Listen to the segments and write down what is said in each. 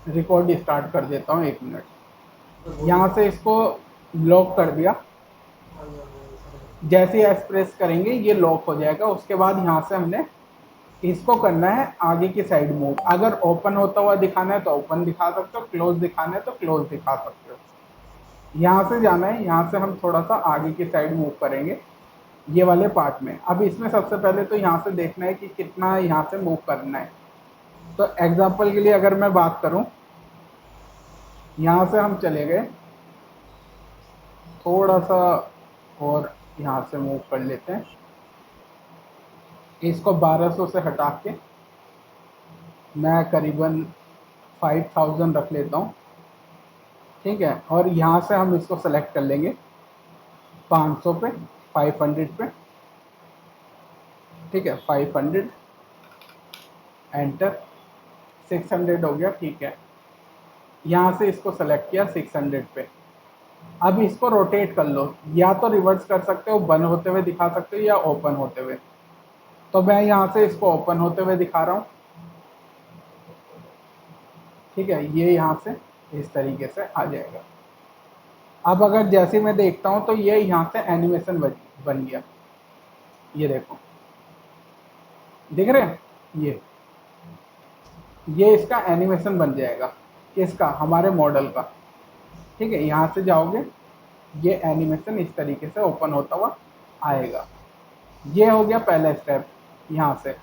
Record start कर देता हूँ, 1 मिनट। यहाँ से इसको लॉक कर दिया। जैसे एस प्रेस करेंगे ये लॉक हो जाएगा। उसके बाद यहाँ से हमने इसको करना है आगे की साइड मूव। अगर ओपन होता हुआ दिखाना है तो ओपन दिखा सकते हो, क्लोज दिखाना है तो क्लोज दिखा सकते हो। यहाँ से जाना है, यहाँ से हम थोड़ा सा आगे की साइड मूव करेंगे ये वाले पार्ट में। अब इसमें सबसे पहले तो यहाँ से देखना है कि कितना यहाँ से मूव करना है। तो एग्जाम्पल के लिए अगर मैं बात करूँ, यहाँ से हम चले गए थोड़ा सा और यहाँ से मूव कर लेते हैं। इसको 1200 से हटा के मैं करीबन 5000 रख लेता हूँ, ठीक है। और यहाँ से हम इसको सेलेक्ट कर लेंगे 500 पे, 500 पे, ठीक है। 500 एंटर, 600 हो गया, ठीक है। यहाँ से इसको सेलेक्ट किया 600 पे। अब इसको रोटेट कर लो, या तो रिवर्स कर सकते हो, बंद होते हुए दिखा सकते हो या ओपन होते हुए। तो मैं यहाँ से इसको ओपन होते हुए दिखा रहा हूँ, ठीक है। ये यहाँ से इस तरीके से आ जाएगा। अब अगर जैसे मैं देखता हूँ तो ये यहाँ से एनिमेशन बन गया। ये देखो, दिख रहे हैं, ये इसका एनिमेशन बन जाएगा। किसका? हमारे मॉडल का, ठीक है। यहाँ से जाओगे, ये एनिमेशन इस तरीके से ओपन होता हुआ आएगा। ये हो गया पहला स्टेप। यहाँ से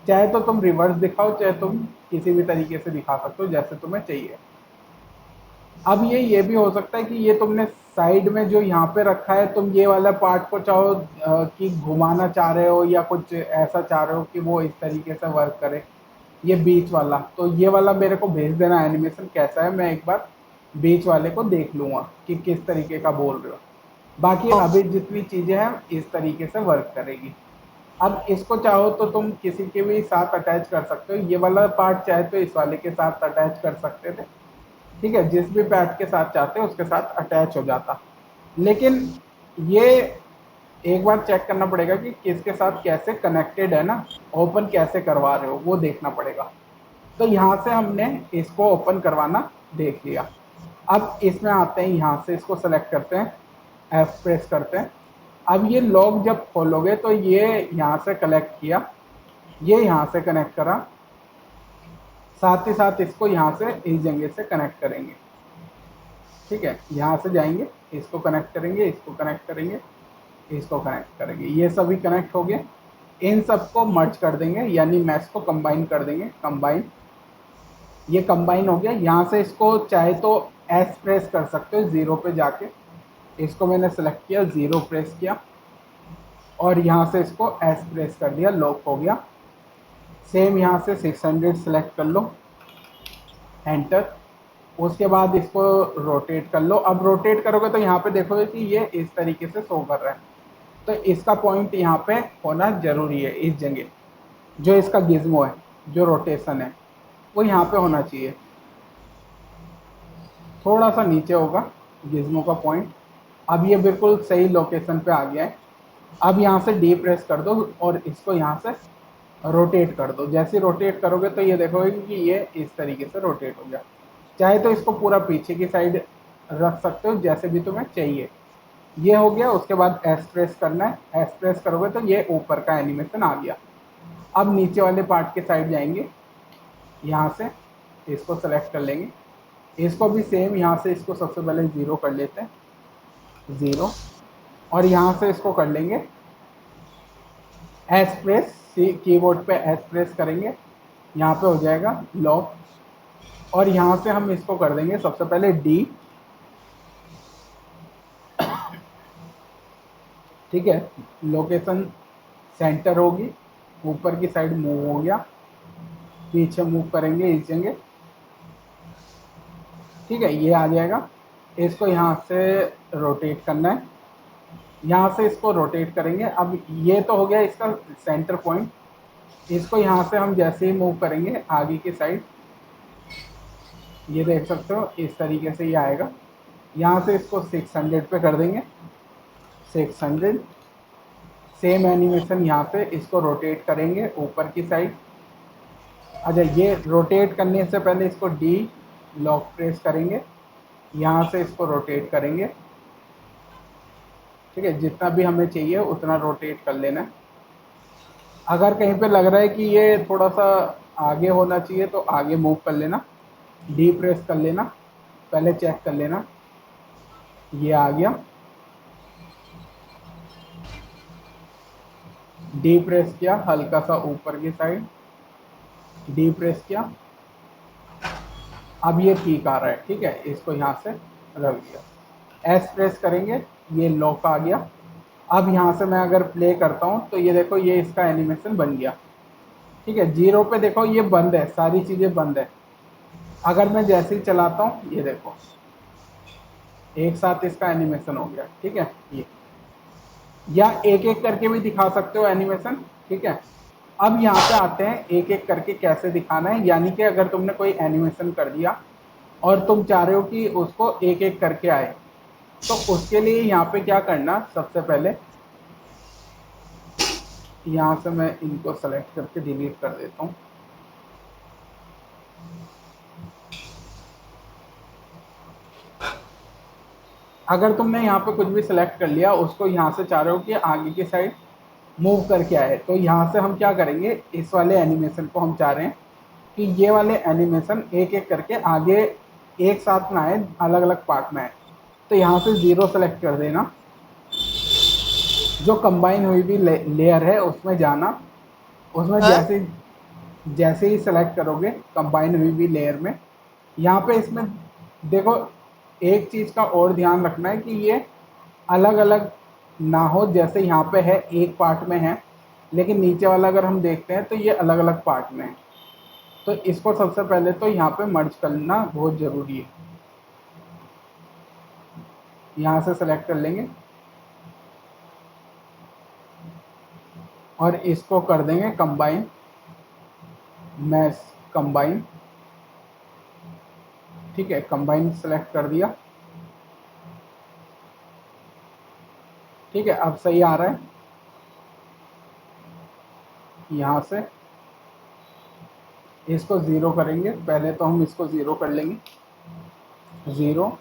चाहे तो तुम रिवर्स दिखाओ, चाहे तुम किसी भी तरीके से दिखा सकते हो जैसे तुम्हें चाहिए। अब ये भी हो सकता है कि ये तुमने साइड में जो यहाँ पे रखा है, तुम ये वाला पार्ट को चाहो कि घुमाना चाह रहे हो या कुछ ऐसा चाह रहे हो कि वो इस तरीके से वर्क करे, ये बीच वाला। तो ये वाला मेरे को भेज देना एनिमेशन कैसा है, मैं एक बार बीच वाले को देख लूँगा कि किस तरीके का बोल रहे हो। बाकी अभी जितनी चीज़ें हैं इस तरीके से वर्क करेगी। अब इसको चाहो तो तुम किसी के भी साथ अटैच कर सकते हो। ये वाला पार्ट चाहे तो इस वाले के साथ अटैच कर सकते थे, ठीक है। जिस भी पैड के साथ चाहते हो उसके साथ अटैच हो जाता। लेकिन ये एक बार चेक करना पड़ेगा कि किसके साथ कैसे कनेक्टेड है ना, ओपन कैसे करवा रहे हो वो देखना पड़ेगा। तो यहाँ से हमने इसको ओपन करवाना देख लिया। अब इसमें आते हैं, यहाँ से इसको सेलेक्ट करते हैं, एफ प्रेस करते हैं। अब ये लॉक जब खोलोगे तो ये यहाँ से कलेक्ट किया, ये यहाँ से कनेक्ट करा, साथ ही साथ इसको यहाँ से इस जगह से कनेक्ट करेंगे, ठीक है। यहाँ से जाएंगे, इसको कनेक्ट करेंगे, इसको कनेक्ट करेंगे, इसको कनेक्ट करेंगे। ये सभी कनेक्ट हो गए। इन सबको मर्ज कर देंगे, यानी मैश को कंबाइन कर देंगे। कंबाइन, ये कंबाइन हो गया। यहाँ से इसको चाहे तो एस प्रेस कर सकते हो, 0 पे जाके। इसको मैंने सेलेक्ट किया, 0 प्रेस किया और यहाँ से इसको एस प्रेस कर दिया, लॉक हो गया। सेम यहाँ से 600 सेलेक्ट कर लो, एंटर। उसके बाद इसको रोटेट कर लो। अब रोटेट करोगे तो यहाँ पे देखोगे कि ये इस तरीके से शो कर रहा है। तो इसका पॉइंट यहाँ पे होना जरूरी है, इस जगह जो इसका गिज्मो है, जो रोटेशन है वो यहाँ पे होना चाहिए। थोड़ा सा नीचे होगा गिज्मो का पॉइंट। अब ये बिल्कुल सही लोकेशन पे आ गया है। अब यहाँ से डी प्रेस कर दो और इसको यहाँ से रोटेट कर दो। जैसे रोटेट करोगे तो ये देखोगे कि ये इस तरीके से रोटेट हो गया। चाहे तो इसको पूरा पीछे की साइड रख सकते हो, जैसे भी तुम्हें चाहिए। ये हो गया। उसके बाद एस प्रेस करना है, एस प्रेस करोगे तो ये ऊपर का एनिमेशन आ गया। अब नीचे वाले पार्ट के साइड जाएंगे, यहाँ से इसको सेलेक्ट कर लेंगे। इसको भी सेम यहाँ से इसको सबसे पहले 0 कर लेते हैं, 0। और यहाँ से इसको कर लेंगे एस प्रेस, कीबोर्ड पे एस प्रेस करेंगे, यहाँ पे हो जाएगा लॉक। और यहाँ से हम इसको कर देंगे सबसे पहले डी, ठीक है। लोकेशन सेंटर होगी, ऊपर की साइड मूव हो गया, पीछे मूव करेंगे इस जगह, ठीक है। ये आ जाएगा। इसको यहाँ से रोटेट करना है, यहाँ से इसको रोटेट करेंगे। अब ये तो हो गया इसका सेंटर पॉइंट। इसको यहाँ से हम जैसे ही मूव करेंगे आगे की साइड, ये देख सकते हो इस तरीके से ये आएगा। यहाँ से इसको 600 पे कर देंगे, 600। सेम एनिमेशन यहाँ से इसको रोटेट करेंगे ऊपर की साइड। अच्छा, ये रोटेट करने से पहले इसको डी लॉक प्रेस करेंगे, यहाँ से इसको रोटेट करेंगे, ठीक है, जितना भी हमें चाहिए उतना रोटेट कर लेना है। अगर कहीं पे लग रहा है कि ये थोड़ा सा आगे होना चाहिए तो आगे मूव कर लेना, डी प्रेस कर लेना, पहले चेक कर लेना ये आ गया, डी प्रेस किया हल्का सा ऊपर की साइड, डी प्रेस किया, अब ये ठीक आ रहा है, ठीक है, इसको यहाँ से रख दिया, एस प्रेस करेंगे, ये लॉक आ गया। अब यहाँ से मैं अगर प्ले करता हूँ तो ये देखो ये इसका एनिमेशन बन गया, ठीक है, जीरो पे देखो ये बंद है, सारी चीज़ें बंद है। अगर मैं जैसे ही चलाता हूँ ये देखो एक साथ इसका एनिमेशन हो गया, ठीक है, ये या एक एक करके भी दिखा सकते हो एनिमेशन, ठीक है। अब यहाँ पे आते हैं एक एक करके कैसे दिखाना है, यानी कि अगर तुमने कोई एनिमेशन कर दिया और तुम चाह रहे हो कि उसको एक एक करके आए, तो उसके लिए यहाँ पे क्या करना, सबसे पहले यहाँ से मैं इनको सेलेक्ट करके डिलीट कर देता हूँ। अगर तुमने यहाँ पे कुछ भी सिलेक्ट कर लिया, उसको यहाँ से चाह रहे हो कि आगे की साइड मूव करके आए, तो यहाँ से हम क्या करेंगे, इस वाले एनिमेशन को हम चाह रहे हैं कि ये वाले एनिमेशन एक एक करके आगे एक साथ ना आए, अलग अलग पार्ट में आए। तो यहाँ से जीरो सेलेक्ट कर देना, जो कंबाइन हुई भी लेयर है उसमें जाना, उसमें जैसे जैसे ही सेलेक्ट करोगे कंबाइन हुई भी लेयर में, यहाँ पे इसमें देखो एक चीज़ का और ध्यान रखना है कि ये अलग अलग ना हो, जैसे यहाँ पे है एक पार्ट में है, लेकिन नीचे वाला अगर हम देखते हैं तो ये अलग अलग पार्ट में है। तो इसको सबसे पहले तो यहाँ पे मर्ज करना बहुत ज़रूरी है, यहाँ से सेलेक्ट कर लेंगे और इसको कर देंगे कंबाइन, मैश कंबाइन, ठीक है, कंबाइन सेलेक्ट कर दिया, ठीक है, अब सही आ रहा है। यहाँ से इसको ज़ीरो करेंगे, पहले तो हम इसको ज़ीरो कर लेंगे, ज़ीरो,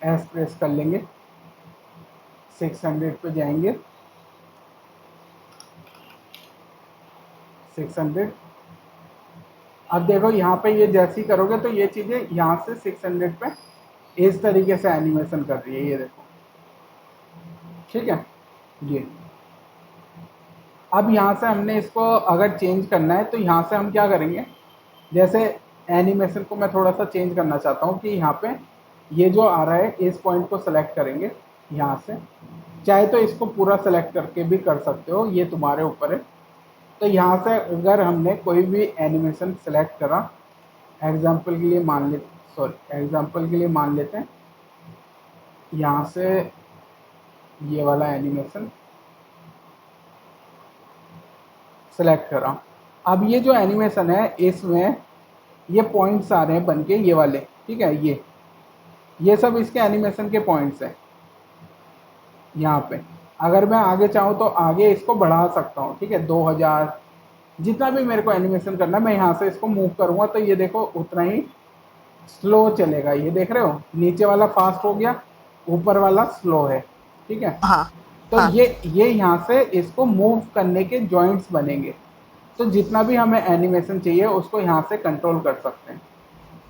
एस प्रेस कर लेंगे, 600 पे जाएंगे, 600। अब देखो यहाँ पे ये जैसे ही करोगे तो ये चीज़ें यहाँ से 600 पे इस तरीके से एनिमेशन कर रही है, ये देखो, ठीक है, ये। अब यहाँ से हमने इसको अगर चेंज करना है तो यहाँ से हम क्या करेंगे, जैसे एनिमेशन को मैं थोड़ा सा चेंज करना चाहता हूँ कि यहाँ पे ये जो आ रहा है इस पॉइंट को सेलेक्ट करेंगे यहाँ से, चाहे तो इसको पूरा सेलेक्ट करके भी कर सकते हो, ये तुम्हारे ऊपर है। तो यहाँ से अगर हमने कोई भी एनिमेशन सेलेक्ट करा, एग्जाम्पल के लिए मान ले, सॉरी एग्जाम्पल के लिए मान लेते हैं यहाँ से ये वाला एनिमेशन सेलेक्ट करा, अब ये जो एनिमेशन है इसमें ये पॉइंट्स आ रहे हैं बन के ये वाले, ठीक है, ये सब इसके एनिमेशन के पॉइंट्स हैं। यहाँ पे अगर मैं आगे चाहूँ तो आगे इसको बढ़ा सकता हूँ, ठीक है, 2000 जितना भी मेरे को एनिमेशन करना है मैं यहाँ से इसको मूव करूँगा तो ये देखो उतना ही स्लो चलेगा, ये देख रहे हो, नीचे वाला फास्ट हो गया, ऊपर वाला स्लो है, ठीक है। हाँ तो हाँ ये यहाँ से इसको मूव करने के जॉइंट्स बनेंगे, तो जितना भी हमें एनिमेशन चाहिए उसको यहाँ से कंट्रोल कर सकते हैं,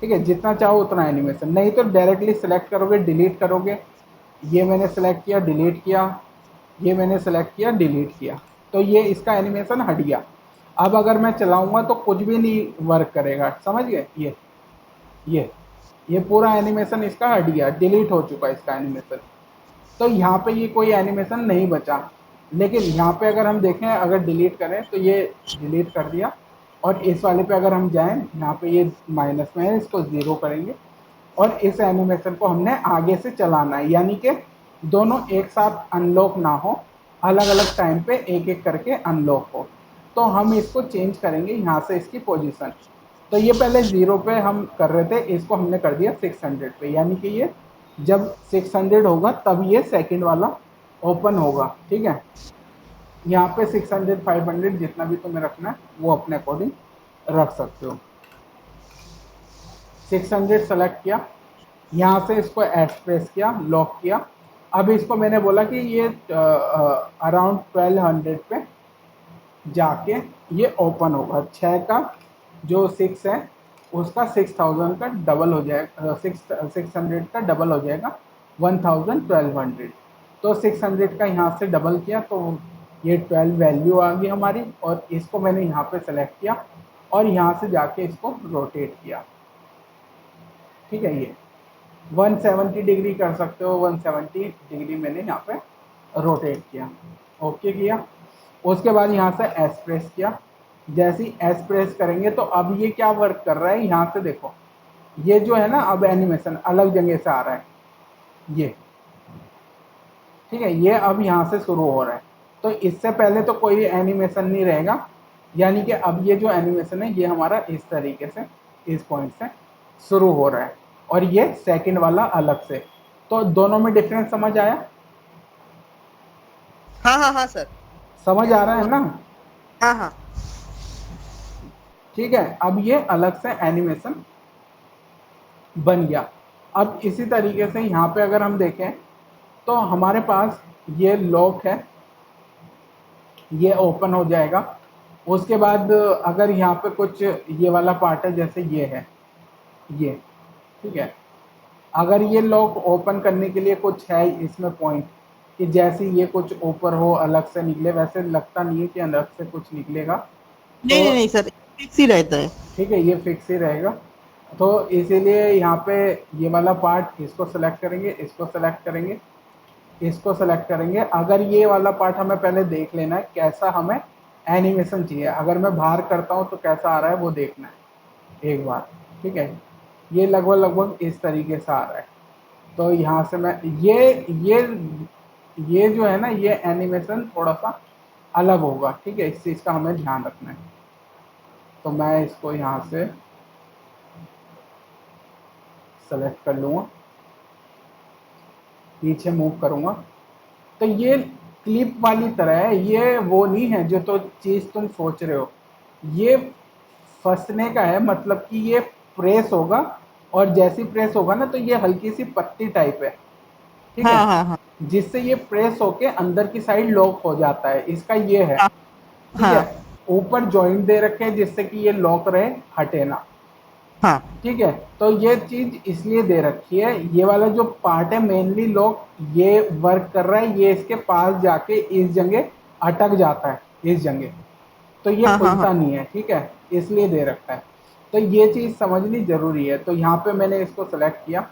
ठीक है, जितना चाहो उतना एनिमेशन, नहीं तो डायरेक्टली सेलेक्ट करोगे डिलीट करोगे, ये मैंने सेलेक्ट किया डिलीट किया, ये मैंने सेलेक्ट किया डिलीट किया, तो ये इसका एनिमेशन हट गया। अब अगर मैं चलाऊंगा तो कुछ भी नहीं वर्क करेगा, समझ गए, ये ये पूरा एनिमेशन इसका हट गया, डिलीट हो चुका है इसका एनिमेशन। तो यहाँ पे ये कोई एनिमेशन नहीं बचा, लेकिन यहाँ पे अगर हम देखें अगर डिलीट करें तो ये डिलीट कर दिया, और इस वाले पे अगर हम जाएं यहाँ पे ये माइनस में है, इसको ज़ीरो करेंगे और इस एनिमेशन को हमने आगे से चलाना है, यानी कि दोनों एक साथ अनलॉक ना हो, अलग अलग टाइम पे एक एक करके अनलॉक हो। तो हम इसको चेंज करेंगे यहाँ से इसकी पोजीशन, तो ये पहले ज़ीरो पे हम कर रहे थे, इसको हमने कर दिया 600 पे, यानी कि ये जब 600 होगा तब ये सेकंड वाला ओपन होगा, ठीक है। यहाँ पे 600 500 जितना भी तुम्हें रखना है वो अपने अकॉर्डिंग रख सकते हो। 600 सेलेक्ट किया, यहाँ से इसको एस प्रेस किया, लॉक किया। अब इसको मैंने बोला कि ये अराउंड 1200 पे जाके ये ओपन होगा। 6 का जो 6 है उसका 6000 का डबल हो जाएगा, 600 का डबल हो जाएगा 1200। तो 600 का यहाँ से डबल किया तो ये 12 वैल्यू आ गई हमारी, और इसको मैंने यहाँ पे सेलेक्ट किया और यहाँ से जाके इसको रोटेट किया। ठीक है, ये 170 डिग्री कर सकते हो, 170 डिग्री मैंने यहाँ पे रोटेट किया, ओके किया। उसके बाद यहाँ से एस प्रेस किया। जैसे ही एस प्रेस करेंगे तो अब ये क्या वर्क कर रहा है, यहाँ से देखो ये जो है ना, अब एनिमेशन अलग जगह से आ रहा है ये। ठीक है, ये अब यहाँ से शुरू हो रहा है, तो इससे पहले तो कोई एनिमेशन नहीं रहेगा, यानी कि अब ये जो एनिमेशन है ये हमारा इस तरीके से इस पॉइंट से शुरू हो रहा है, और ये सेकंड वाला अलग से। तो दोनों में डिफरेंस समझ आया? हाँ हाँ हाँ सर। समझ आ रहा है ना? हाँ हाँ। ठीक है, अब ये अलग से एनिमेशन बन गया। अब इसी तरीके से यहाँ पे अगर हम देखें तो हमारे पास ये लॉक है, ये ओपन हो जाएगा। उसके बाद अगर यहाँ पे कुछ ये वाला पार्ट है, जैसे ये है ये, ठीक है, अगर ये लॉक ओपन करने के लिए कुछ है इसमें पॉइंट कि जैसे ये कुछ ऊपर हो अलग से निकले, वैसे लगता नहीं है कि अलग से कुछ निकलेगा। नहीं तो नहीं नहीं सर, फिक्स ही रहता है। ठीक है, ये फिक्स ही रहेगा। तो इसीलिए यहाँ पे ये वाला पार्ट इसको सेलेक्ट करेंगे, इसको सेलेक्ट करेंगे, इसको सेलेक्ट करेंगे। अगर ये वाला पार्ट हमें पहले देख लेना है कैसा हमें एनिमेशन चाहिए, अगर मैं बाहर करता हूँ तो कैसा आ रहा है वो देखना है एक बार। ठीक है, ये लगभग लगभग इस तरीके से आ रहा है। तो यहाँ से मैं ये जो है ना, ये एनिमेशन थोड़ा सा अलग होगा। ठीक है, इस चीज़ का हमें ध्यान रखना है। तो मैं इसको यहाँ से सेलेक्ट कर लूँगा, पीछे मूव करूँगा। तो ये क्लिप वाली तरह है, ये वो नहीं है जो तो चीज़ तुम सोच रहे हो। ये फंसने का है, मतलब कि ये प्रेस होगा, और जैसी प्रेस होगा ना तो ये हल्की सी पत्ती टाइप है। ठीक है, हाँ हाँ हाँ जिससे ये प्रेस होके अंदर की साइड लॉक हो जाता है, इसका ये है। हाँ ठीक है, हाँ ऊपर जॉइंट दे रखे हैं जिससे कि ये लॉक रहे, हटे ना। हाँ ठीक है, तो ये चीज इसलिए दे रखी है, ये वाला जो पार्ट है मेनली लॉक ये वर्क कर रहा है, ये इसके पास जाके इस जगह अटक जाता है, इस जगह, तो ये हाँ हाँ हाँ। खुलता नहीं है। ठीक है, इसलिए दे रखा है। तो ये चीज समझनी जरूरी है। तो यहाँ पे मैंने इसको सेलेक्ट किया,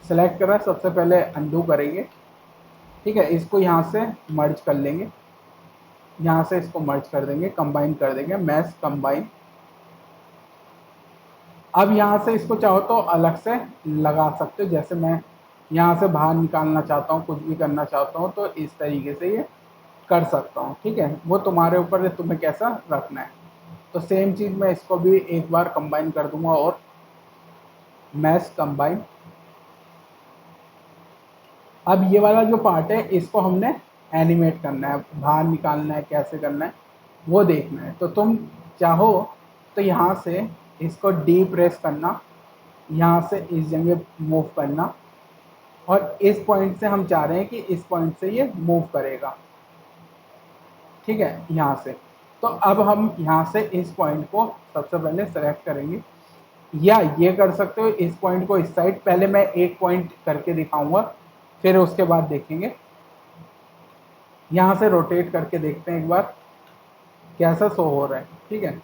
सेलेक्ट करा, सबसे पहले अंडू करेंगे। ठीक है, इसको यहाँ से मर्ज कर लेंगे, यहाँ से इसको मर्ज कर देंगे, कंबाइन कर देंगे, मैश कंबाइन। अब यहाँ से इसको चाहो तो अलग से लगा सकते हो, जैसे मैं यहाँ से बाहर निकालना चाहता हूँ, कुछ भी करना चाहता हूँ तो इस तरीके से ये कर सकता हूँ। ठीक है, वो तुम्हारे ऊपर है, तुम्हें कैसा रखना है। तो सेम चीज़ मैं इसको भी एक बार कंबाइन कर दूंगा, और मैश कंबाइन। अब ये वाला जो पार्ट है इसको हमने एनिमेट करना है, बाहर निकालना है, कैसे करना है वो देखना है। तो तुम चाहो तो यहाँ से इसको डी प्रेस करना, यहाँ से इस जगह मूव करना, और इस पॉइंट से हम चाह रहे हैं कि इस पॉइंट से ये मूव करेगा। ठीक है, यहाँ से। तो अब हम यहाँ से इस पॉइंट को सबसे पहले सेलेक्ट करेंगे, या ये कर सकते हो इस पॉइंट को इस साइड। पहले मैं एक पॉइंट करके दिखाऊंगा, फिर उसके बाद देखेंगे। यहाँ से रोटेट करके देखते हैं एक बार कैसा शो हो रहा है। ठीक है,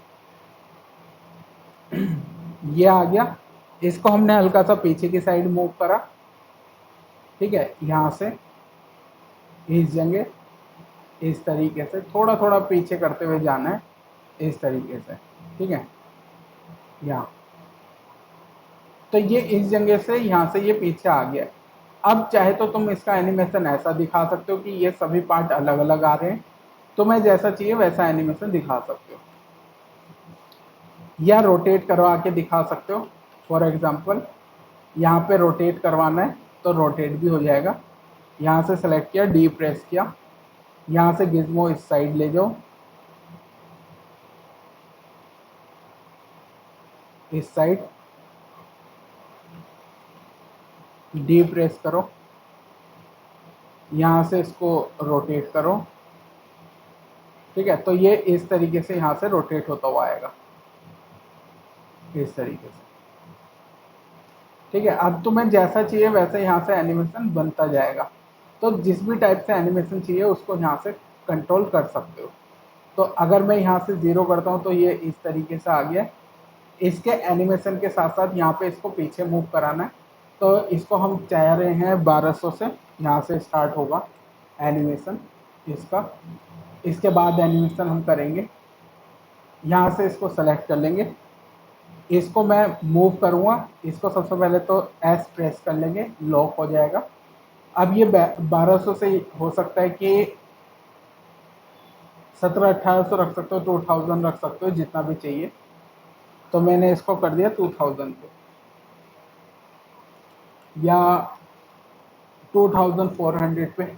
ये आ गया, इसको हमने हल्का सा पीछे की साइड मूव करा। ठीक है, यहाँ से इस जगह इस तरीके से थोड़ा थोड़ा पीछे करते हुए जाना है, इस तरीके से। ठीक है, यहाँ, तो ये इस जगह से यहाँ से ये पीछे आ गया। अब चाहे तो तुम इसका एनिमेशन ऐसा दिखा सकते हो कि ये सभी पार्ट अलग अलग आ रहे हैं, तुम्हें जैसा चाहिए वैसा एनिमेशन दिखा सकते हो, या रोटेट करवा के दिखा सकते हो। फॉर एग्जांपल यहाँ पे रोटेट करवाना है तो रोटेट भी हो जाएगा। यहाँ से सेलेक्ट किया, डी प्रेस किया, यहाँ से गिज्मो इस साइड ले जाओ, इस साइड, डी प्रेस करो, यहाँ से इसको रोटेट करो। ठीक है, तो ये इस तरीके से यहाँ से रोटेट होता हुआ आएगा, इस तरीके से। ठीक है, अब तुम्हें जैसा चाहिए वैसे यहाँ से एनिमेशन बनता जाएगा। तो जिस भी टाइप से एनिमेशन चाहिए उसको यहाँ से कंट्रोल कर सकते हो। तो अगर मैं यहाँ से 0 करता हूँ तो ये इस तरीके से आ गया। इसके एनिमेशन के साथ साथ यहाँ पे इसको पीछे मूव कराना है, तो इसको हम चाह रहे हैं 1200 से, यहाँ से स्टार्ट होगा एनिमेशन इसका। इसके बाद एनिमेशन हम करेंगे, यहाँ से इसको सेलेक्ट कर लेंगे, इसको मैं मूव करूँगा, इसको सबसे पहले तो एस प्रेस कर लेंगे, लॉक हो जाएगा। अब ये 1200 से हो सकता है कि 1700-1800 रख सकते हो, 2000 रख सकते हो, जितना भी चाहिए। तो मैंने इसको कर दिया 2000 पे, या 2400 पे।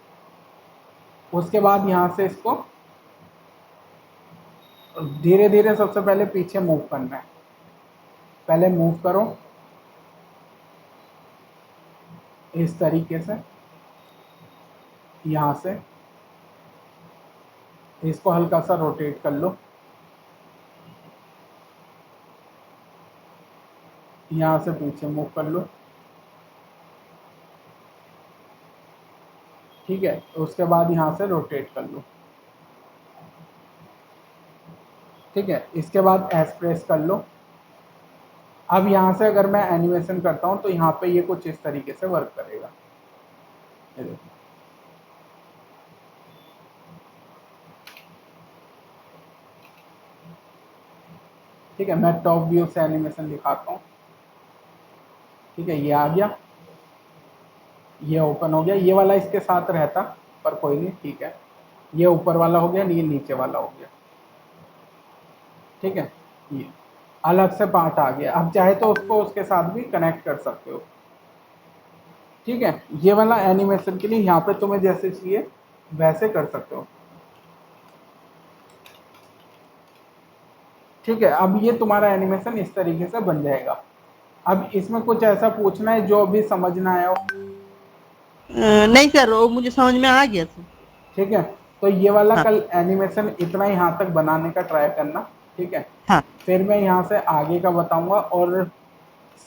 उसके बाद यहाँ से इसको धीरे धीरे सबसे पहले पीछे मूव करना है। पहले मूव करो इस तरीके से, यहाँ से इसको हल्का सा रोटेट कर लो, यहाँ से पीछे मूव कर लो। ठीक है, उसके बाद यहाँ से रोटेट कर लो। ठीक है, इसके बाद एस प्रेस कर लो। अब यहाँ से अगर मैं एनिमेशन करता हूँ तो यहाँ पे ये कुछ इस तरीके से वर्क करेगा, ये देखो। ठीक है, मैं टॉप व्यू से एनिमेशन दिखाता हूँ। ठीक है, ये आ गया, ये ओपन हो गया। ये वाला इसके साथ रहता पर कोई नहीं, ठीक है। ये ऊपर वाला हो गया, ये नीचे वाला हो गया। ठीक है, ये अलग से पार्ट आ गया। अब चाहे तो उसको उसके साथ भी कनेक्ट कर सकते हो। ठीक है, ये वाला एनिमेशन के लिए यहाँ पे तुम्हें जैसे चाहिए वैसे कर सकते हो। ठीक है, अब ये तुम्हारा एनिमेशन इस तरीके से बन जाएगा। अब इसमें कुछ ऐसा पूछना है जो अभी समझ ना आया हो? नहीं सर, वो मुझे समझ में आ गया सर। ठीक है, तो ये वाला हाँ कल एनिमेशन इतना यहाँ तक बनाने का ट्राई करना। ठीक है, हाँ फिर मैं यहाँ से आगे का बताऊंगा। और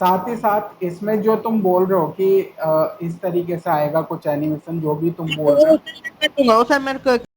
साथ ही साथ इसमें जो तुम बोल रहे हो कि इस तरीके से आएगा कुछ एनिमेशन, जो भी तुम बोल रहे वो हो। सर मैं कर दूंगा, वो सर मेरे को